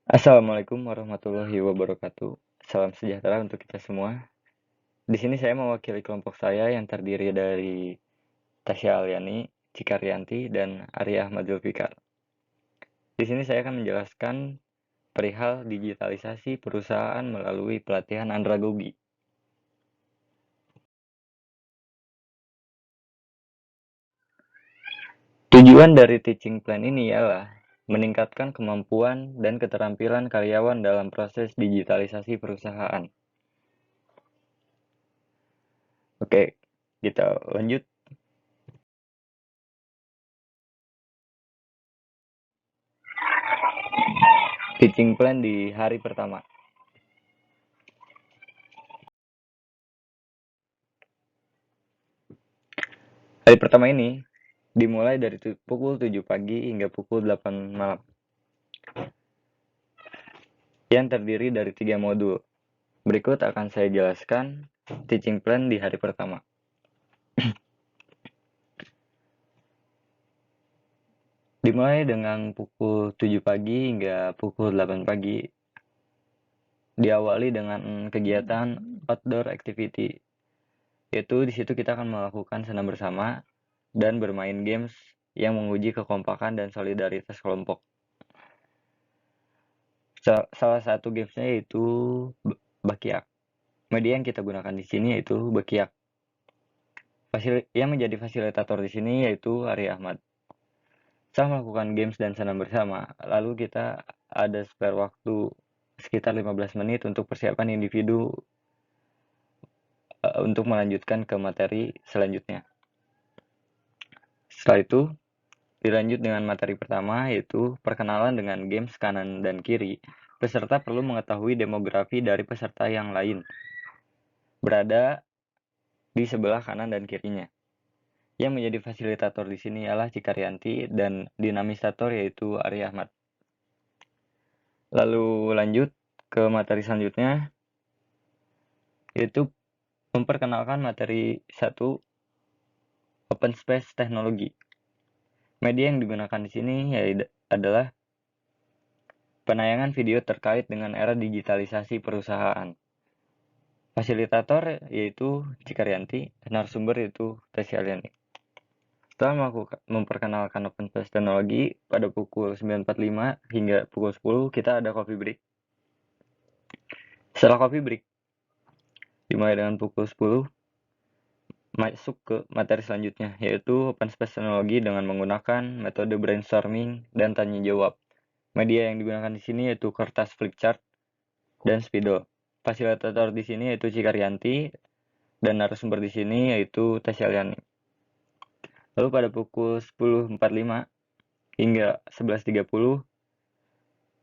Assalamualaikum warahmatullahi wabarakatuh. Salam sejahtera untuk kita semua. Di sini saya mewakili kelompok saya yang terdiri dari Tasya Alyani, Cika Rianti, dan Arya Ahmad Zulfikar. Di sini saya akan menjelaskan perihal digitalisasi perusahaan melalui pelatihan andragogi. Tujuan dari teaching plan ini ialah meningkatkan kemampuan dan keterampilan karyawan dalam proses digitalisasi perusahaan. Oke, kita lanjut. Teaching plan di hari pertama. Hari pertama ini dimulai dari pukul 7 pagi hingga pukul 8 malam. Yang terdiri dari 3 modul. Berikut akan saya jelaskan teaching plan di hari pertama. Dimulai dengan pukul 7 pagi hingga pukul 8 pagi. Diawali dengan kegiatan outdoor activity. Yaitu di situ kita akan melakukan senam bersama dan bermain games yang menguji kekompakan dan solidaritas kelompok. Salah satu gamesnya yaitu Bakiak. Media yang kita gunakan di sini yaitu Bakiak. Yang menjadi fasilitator di sini yaitu Arya Ahmad. Setelah melakukan games dan senam bersama, lalu kita ada spare waktu sekitar 15 menit untuk persiapan individu untuk melanjutkan ke materi selanjutnya. Setelah itu, dilanjut dengan materi pertama yaitu perkenalan dengan games kanan dan kiri. Peserta perlu mengetahui demografi dari peserta yang lain berada di sebelah kanan dan kirinya. Yang menjadi fasilitator di sini ialah Cika Rianti dan dinamisator yaitu Arya Ahmad. Lalu lanjut ke materi selanjutnya yaitu memperkenalkan materi 1 Open Space Teknologi. Media yang digunakan di sini adalah penayangan video terkait dengan era digitalisasi perusahaan. Fasilitator yaitu Cika Rianti, narasumber yaitu Tasya Alyani. Setelah memperkenalkan Open Space Teknologi pada pukul 9.45 hingga pukul 10 kita ada coffee break. Setelah coffee break dimulai dengan pukul 10 masuk ke materi selanjutnya yaitu Open Space Teknologi dengan menggunakan metode brainstorming dan tanya jawab. Media yang digunakan di sini yaitu kertas flipchart dan spidol. Fasilitator di sini yaitu Cika Rianti dan narasumber di sini yaitu Tasya Alyani. Lalu pada pukul 10.45 hingga 11.30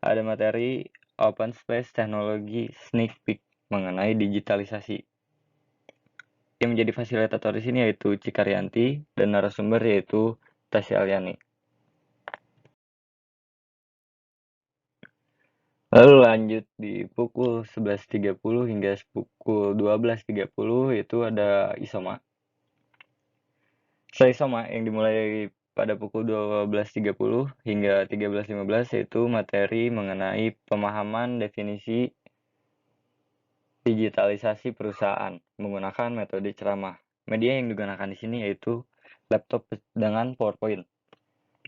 ada materi Open Space Teknologi Sneak Peek mengenai digitalisasi. Yang menjadi fasilitator di sini yaitu Cika Rianti dan narasumber yaitu Tasya Alyani. Lalu lanjut di pukul 11.30 hingga pukul 12.30 itu ada Isoma. Setelah Isoma yang dimulai pada pukul 12.30 hingga 13.15 yaitu materi mengenai pemahaman definisi digitalisasi perusahaan menggunakan metode ceramah. Media yang digunakan di sini yaitu laptop dengan PowerPoint.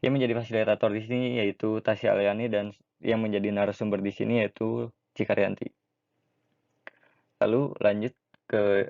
Yang menjadi fasilitator di sini yaitu Tasya Alyani dan yang menjadi narasumber di sini yaitu Cika Rianti. Lalu lanjut ke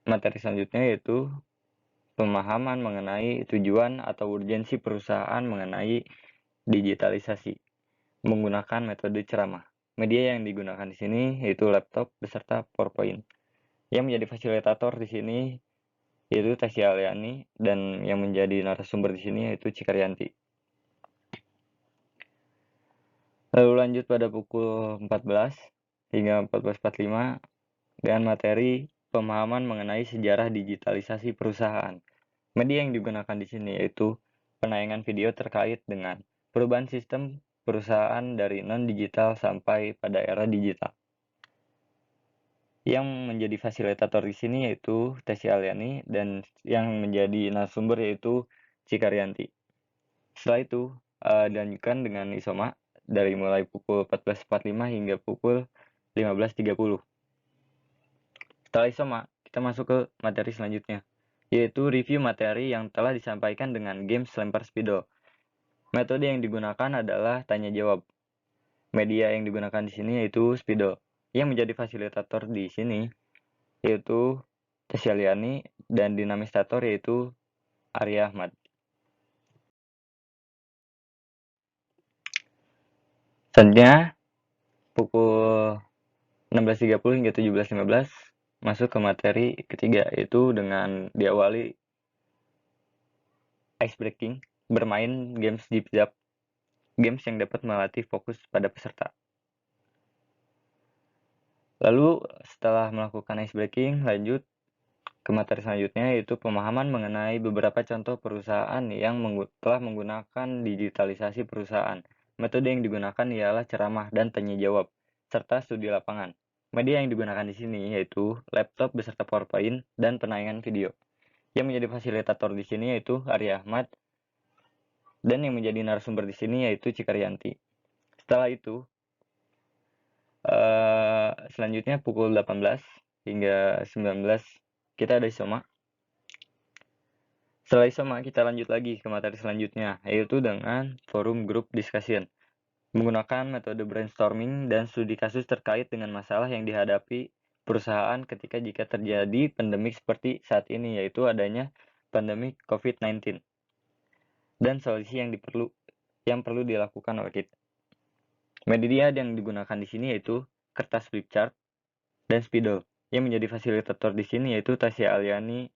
materi selanjutnya yaitu pemahaman mengenai tujuan atau urgensi perusahaan mengenai digitalisasi menggunakan metode ceramah. Media yang digunakan di sini yaitu laptop beserta PowerPoint. Yang menjadi fasilitator di sini yaitu Tasya Alyani dan yang menjadi narasumber di sini yaitu Cika Rianti. Lalu lanjut pada pukul 14 hingga 14.45 dengan materi pemahaman mengenai sejarah digitalisasi perusahaan. Media yang digunakan di sini yaitu penayangan video terkait dengan perubahan sistem perusahaan dari non-digital sampai pada era digital. Yang menjadi fasilitator di sini yaitu Tasya Alyani dan yang menjadi narasumber yaitu Cika Rianti. Setelah itu dilanjutkan dengan Isoma dari mulai pukul 14.45 hingga pukul 15.30. Setelah isoma, kita masuk ke materi selanjutnya, yaitu review materi yang telah disampaikan dengan games lempar spidol. Metode yang digunakan adalah tanya jawab. Media yang digunakan di sini yaitu spidol. Yang menjadi fasilitator di sini yaitu Tasya Liani dan dinamisator yaitu Arya Ahmad. Selanjutnya pukul 16.30 hingga 17.15 masuk ke materi ketiga, yaitu dengan diawali ice breaking, bermain games Zip Zap, games yang dapat melatih fokus pada peserta. Lalu setelah melakukan ice breaking, lanjut ke materi selanjutnya, yaitu pemahaman mengenai beberapa contoh perusahaan yang telah menggunakan digitalisasi perusahaan. Metode yang digunakan ialah ceramah dan tanya jawab, serta studi lapangan. Media yang digunakan di sini yaitu laptop beserta PowerPoint dan penayangan video. Yang menjadi fasilitator di sini yaitu Arya Ahmad, dan yang menjadi narasumber di sini yaitu Cikaryanti. Setelah itu, selanjutnya pukul 18 hingga 19 kita ada isoma. Setelah isoma kita lanjut lagi ke materi selanjutnya, yaitu dengan forum group discussion, menggunakan metode brainstorming dan studi kasus terkait dengan masalah yang dihadapi perusahaan jika terjadi pandemik seperti saat ini, yaitu adanya pandemi COVID-19 dan solusi yang perlu dilakukan oleh kita. Media yang digunakan di sini yaitu kertas flip chart dan spidol. Yang menjadi fasilitator di sini yaitu Tasya Aliani,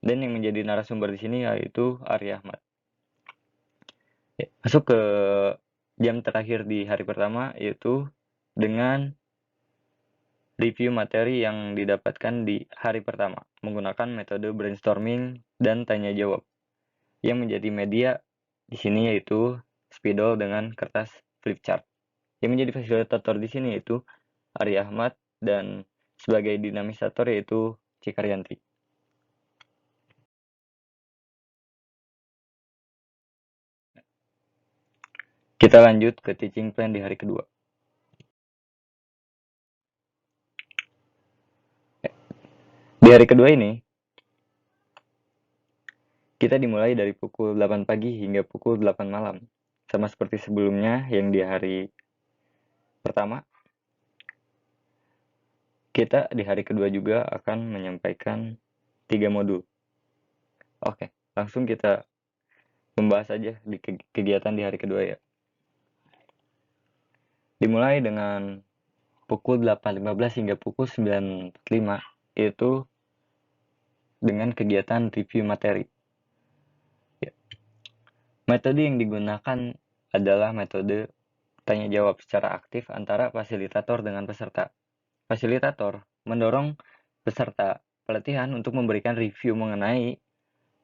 dan yang menjadi narasumber di sini yaitu Arya Ahmad. Masuk ke jam terakhir di hari pertama, yaitu dengan review materi yang didapatkan di hari pertama menggunakan metode brainstorming dan tanya jawab. Yang menjadi media di sini yaitu spidol dengan kertas flip chart. Yang menjadi fasilitator di sini yaitu Arya Ahmad, dan sebagai dinamisator yaitu Cikaryanti. Kita lanjut ke teaching plan di hari kedua. Di hari kedua ini, kita dimulai dari pukul 8 pagi hingga pukul 8 malam. Sama seperti sebelumnya yang di hari pertama, kita di hari kedua juga akan menyampaikan 3 modul. Oke, langsung kita membahas aja di kegiatan di hari kedua ya. Dimulai dengan pukul 8.15 hingga pukul 9.45, yaitu dengan kegiatan review materi. Ya. Metode yang digunakan adalah metode tanya jawab secara aktif antara fasilitator dengan peserta. Fasilitator mendorong peserta pelatihan untuk memberikan review mengenai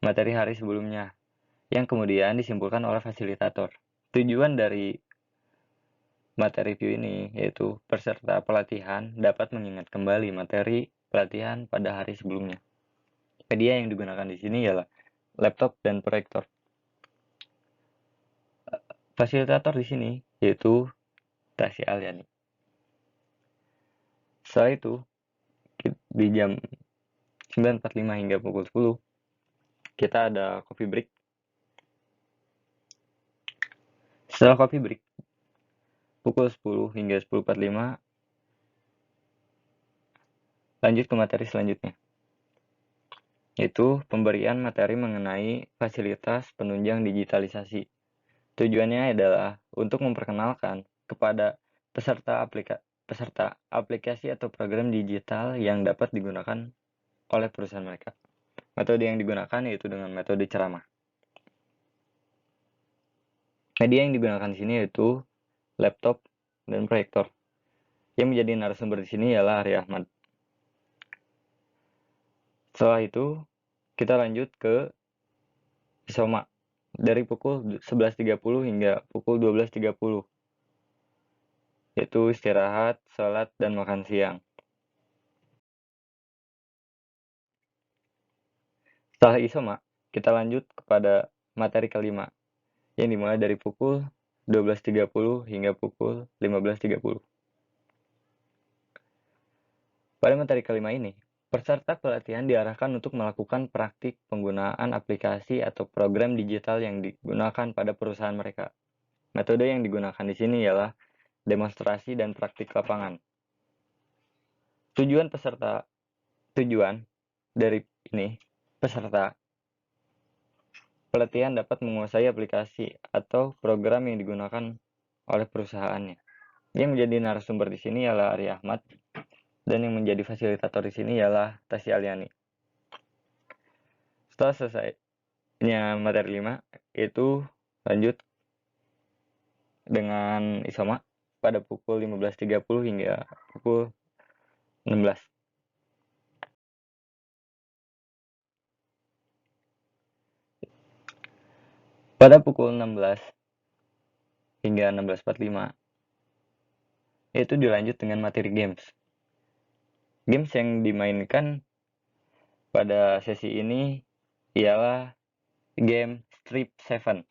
materi hari sebelumnya, yang kemudian disimpulkan oleh fasilitator. Tujuan dari materi review ini yaitu peserta pelatihan dapat mengingat kembali materi pelatihan pada hari sebelumnya. Media yang digunakan di sini ialah laptop dan proyektor. Fasilitator di sini yaitu Tasya Aliani. Setelah itu, di jam 9.45 hingga pukul 10, kita ada coffee break. Setelah coffee break, pukul 10 hingga 10.45, lanjut ke materi selanjutnya, yaitu pemberian materi mengenai fasilitas penunjang digitalisasi. Tujuannya adalah untuk memperkenalkan kepada peserta aplikasi atau program digital yang dapat digunakan oleh perusahaan mereka. Metode yang digunakan yaitu dengan metode ceramah. Media yang digunakan di sini yaitu laptop dan proyektor. Yang menjadi narasumber di sini ialah Arya Ahmad. Setelah itu, kita lanjut ke isoma dari pukul 11.30 hingga pukul 12.30, yaitu istirahat, sholat, dan makan siang. Setelah isoma, kita lanjut kepada materi kelima, yang dimulai dari pukul 12.30 hingga pukul 15.30. Pada materi kelima ini, peserta pelatihan diarahkan untuk melakukan praktik penggunaan aplikasi atau program digital yang digunakan pada perusahaan mereka. Metode yang digunakan di sini ialah demonstrasi dan praktik lapangan. Tujuan dari ini, peserta pelatihan dapat menguasai aplikasi atau program yang digunakan oleh perusahaannya. Yang menjadi narasumber di sini ialah Ari Ahmad, dan yang menjadi fasilitator di sini ialah Tasya Aliani. Setelah selesainya materi 5, itu lanjut dengan isoma pada pukul 15.30 hingga pukul 16. Pada pukul 16 hingga 16.45, itu dilanjut dengan materi games. Games yang dimainkan pada sesi ini ialah game Strip 7.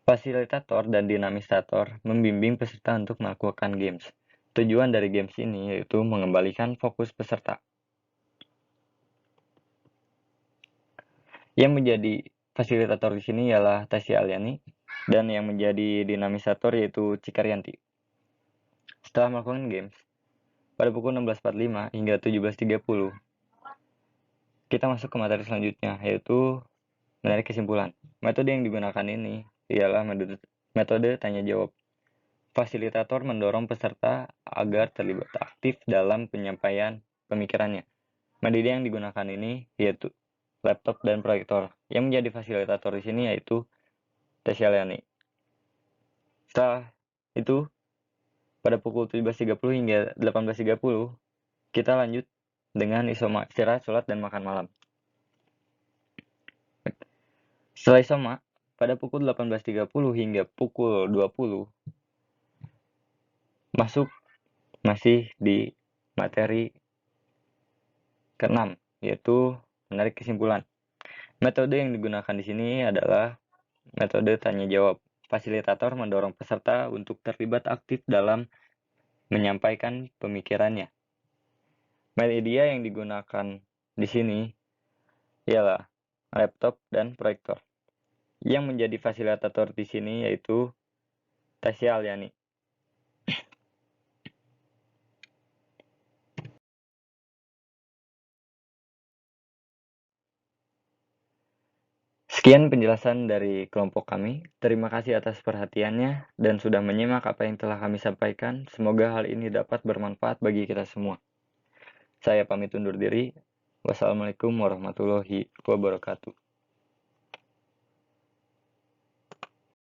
Fasilitator dan dinamisator membimbing peserta untuk melakukan games. Tujuan dari games ini yaitu mengembalikan fokus peserta. Yang menjadi fasilitator di sini ialah Tasya Aliani, dan yang menjadi dinamisator yaitu Cikaryanti. Setelah melakukan games, pada pukul 16.45 hingga 17.30, kita masuk ke materi selanjutnya, yaitu menarik kesimpulan. Metode yang digunakan ini ialah metode tanya jawab. Fasilitator mendorong peserta agar terlibat aktif dalam penyampaian pemikirannya. Metode yang digunakan ini yaitu laptop dan proyektor. Yang menjadi fasilitator di sini yaitu Tasya Aliani. Setelah itu, pada pukul 17.30 hingga 18.30, kita lanjut dengan isoma, istirahat, sholat, dan makan malam. Setelah isoma, pada pukul 18.30 hingga pukul 20, masuk masih di materi ke-6, yaitu menarik kesimpulan. Metode yang digunakan di sini adalah metode tanya jawab. Fasilitator mendorong peserta untuk terlibat aktif dalam menyampaikan pemikirannya. Media yang digunakan di sini ialah laptop dan proyektor. Yang menjadi fasilitator di sini yaitu Tasya Aliani. Sekian penjelasan dari kelompok kami. Terima kasih atas perhatiannya dan sudah menyimak apa yang telah kami sampaikan. Semoga hal ini dapat bermanfaat bagi kita semua. Saya pamit undur diri. Wassalamualaikum warahmatullahi wabarakatuh.